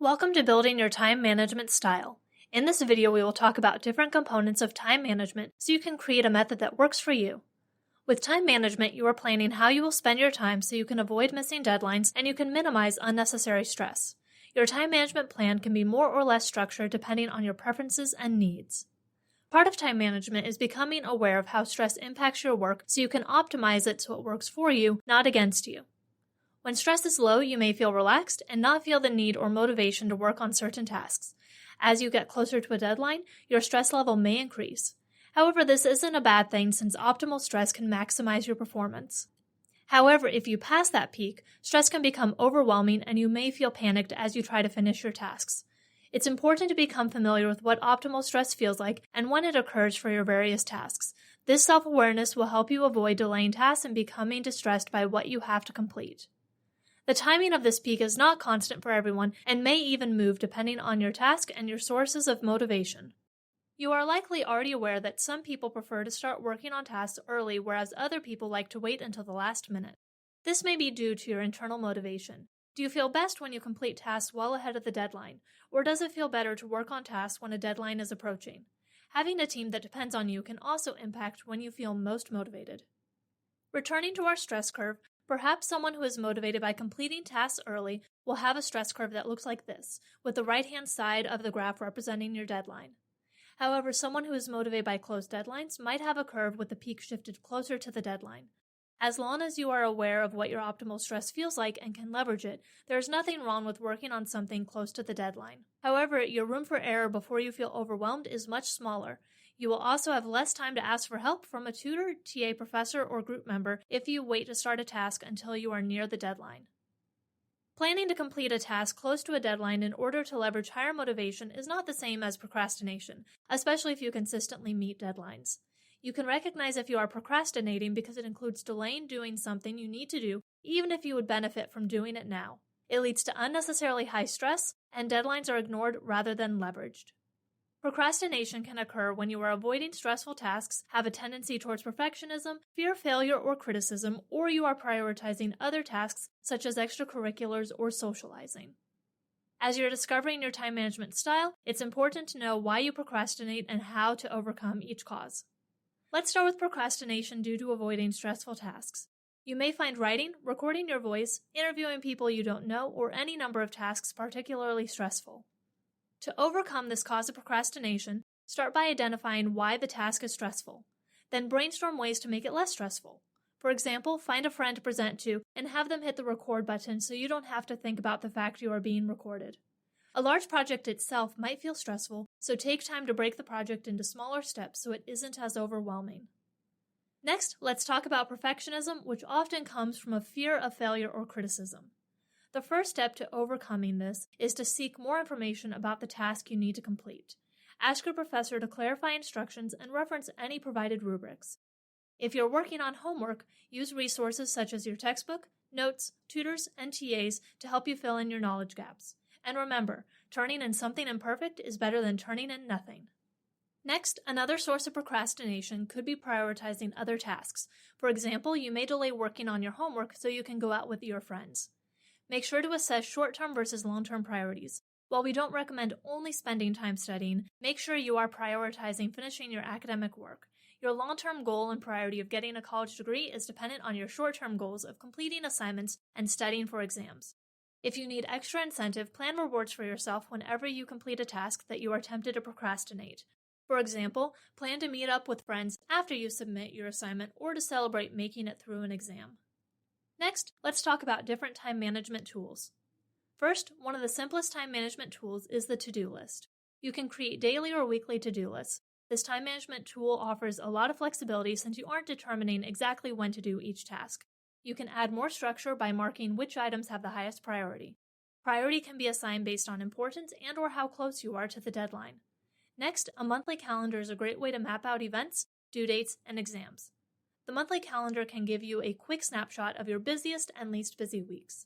Welcome to Building Your Time Management Style. In this video, we will talk about different components of time management so you can create a method that works for you. With time management, you are planning how you will spend your time so you can avoid missing deadlines and you can minimize unnecessary stress. Your time management plan can be more or less structured depending on your preferences and needs. Part of time management is becoming aware of how stress impacts your work so you can optimize it so it works for you, not against you. When stress is low, you may feel relaxed and not feel the need or motivation to work on certain tasks. As you get closer to a deadline, your stress level may increase. However, this isn't a bad thing since optimal stress can maximize your performance. However, if you pass that peak, stress can become overwhelming and you may feel panicked as you try to finish your tasks. It's important to become familiar with what optimal stress feels like and when it occurs for your various tasks. This self-awareness will help you avoid delaying tasks and becoming distressed by what you have to complete. The timing of this peak is not constant for everyone and may even move depending on your task and your sources of motivation. You are likely already aware that some people prefer to start working on tasks early, whereas other people like to wait until the last minute. This may be due to your internal motivation. Do you feel best when you complete tasks well ahead of the deadline, or does it feel better to work on tasks when a deadline is approaching? Having a team that depends on you can also impact when you feel most motivated. Returning to our stress curve, perhaps someone who is motivated by completing tasks early will have a stress curve that looks like this, with the right-hand side of the graph representing your deadline. However, someone who is motivated by close deadlines might have a curve with the peak shifted closer to the deadline. As long as you are aware of what your optimal stress feels like and can leverage it, there is nothing wrong with working on something close to the deadline. However, your room for error before you feel overwhelmed is much smaller. You will also have less time to ask for help from a tutor, TA professor, or group member if you wait to start a task until you are near the deadline. Planning to complete a task close to a deadline in order to leverage higher motivation is not the same as procrastination, especially if you consistently meet deadlines. You can recognize if you are procrastinating because it includes delaying doing something you need to do, even if you would benefit from doing it now. It leads to unnecessarily high stress, and deadlines are ignored rather than leveraged. Procrastination can occur when you are avoiding stressful tasks, have a tendency towards perfectionism, fear failure or criticism, or you are prioritizing other tasks such as extracurriculars or socializing. As you're discovering your time management style, it's important to know why you procrastinate and how to overcome each cause. Let's start with procrastination due to avoiding stressful tasks. You may find writing, recording your voice, interviewing people you don't know, or any number of tasks particularly stressful. To overcome this cause of procrastination, start by identifying why the task is stressful. Then brainstorm ways to make it less stressful. For example, find a friend to present to and have them hit the record button so you don't have to think about the fact you are being recorded. A large project itself might feel stressful, so take time to break the project into smaller steps so it isn't as overwhelming. Next, let's talk about perfectionism, which often comes from a fear of failure or criticism. The first step to overcoming this is to seek more information about the task you need to complete. Ask your professor to clarify instructions and reference any provided rubrics. If you're working on homework, use resources such as your textbook, notes, tutors, and TAs to help you fill in your knowledge gaps. And remember, turning in something imperfect is better than turning in nothing. Next, another source of procrastination could be prioritizing other tasks. For example, you may delay working on your homework so you can go out with your friends. Make sure to assess short-term versus long-term priorities. While we don't recommend only spending time studying, make sure you are prioritizing finishing your academic work. Your long-term goal and priority of getting a college degree is dependent on your short-term goals of completing assignments and studying for exams. If you need extra incentive, plan rewards for yourself whenever you complete a task that you are tempted to procrastinate. For example, plan to meet up with friends after you submit your assignment or to celebrate making it through an exam. Next, let's talk about different time management tools. First, one of the simplest time management tools is the to-do list. You can create daily or weekly to-do lists. This time management tool offers a lot of flexibility since you aren't determining exactly when to do each task. You can add more structure by marking which items have the highest priority. Priority can be assigned based on importance and/or how close you are to the deadline. Next, a monthly calendar is a great way to map out events, due dates, and exams. The monthly calendar can give you a quick snapshot of your busiest and least busy weeks.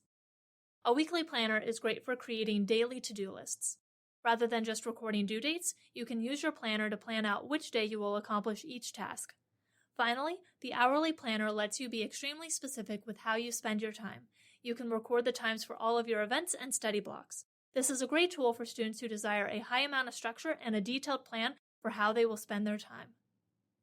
A weekly planner is great for creating daily to-do lists. Rather than just recording due dates, you can use your planner to plan out which day you will accomplish each task. Finally, the hourly planner lets you be extremely specific with how you spend your time. You can record the times for all of your events and study blocks. This is a great tool for students who desire a high amount of structure and a detailed plan for how they will spend their time.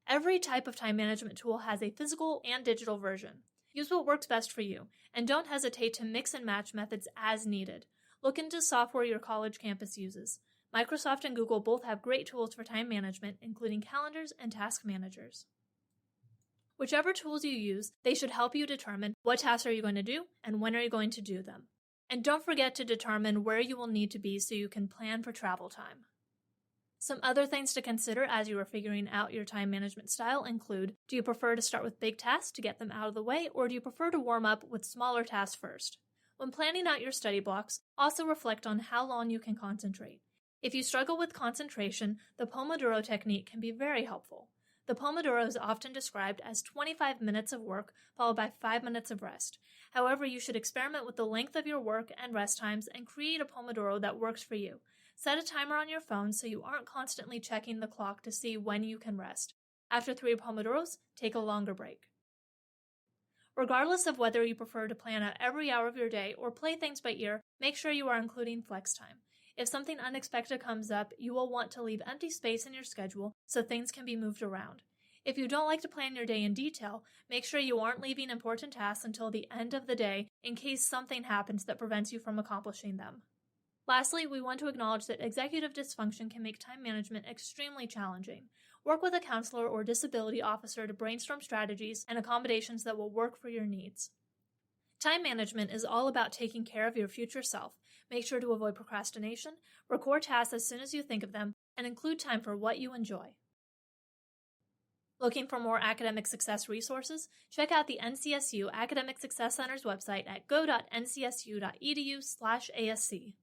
Every type of time management tool has a physical and digital version. Use what works best for you, and don't hesitate to mix and match methods as needed. Look into software your college campus uses. Microsoft and Google both have great tools for time management, including calendars and task managers. Whichever tools you use, they should help you determine what tasks are you going to do and when are you going to do them. And don't forget to determine where you will need to be so you can plan for travel time. Some other things to consider as you are figuring out your time management style include, do you prefer to start with big tasks to get them out of the way, or do you prefer to warm up with smaller tasks first? When planning out your study blocks, also reflect on how long you can concentrate. If you struggle with concentration, the Pomodoro Technique can be very helpful. The Pomodoro is often described as 25 minutes of work followed by 5 minutes of rest. However, you should experiment with the length of your work and rest times and create a Pomodoro that works for you. Set a timer on your phone so you aren't constantly checking the clock to see when you can rest. After 3 Pomodoros, take a longer break. Regardless of whether you prefer to plan out every hour of your day or play things by ear, make sure you are including flex time. If something unexpected comes up, you will want to leave empty space in your schedule so things can be moved around. If you don't like to plan your day in detail, make sure you aren't leaving important tasks until the end of the day in case something happens that prevents you from accomplishing them. Lastly, we want to acknowledge that executive dysfunction can make time management extremely challenging. Work with a counselor or disability officer to brainstorm strategies and accommodations that will work for your needs. Time management is all about taking care of your future self. Make sure to avoid procrastination, record tasks as soon as you think of them, and include time for what you enjoy. Looking for more academic success resources? Check out the NCSU Academic Success Center's website at go.ncsu.edu/ASC.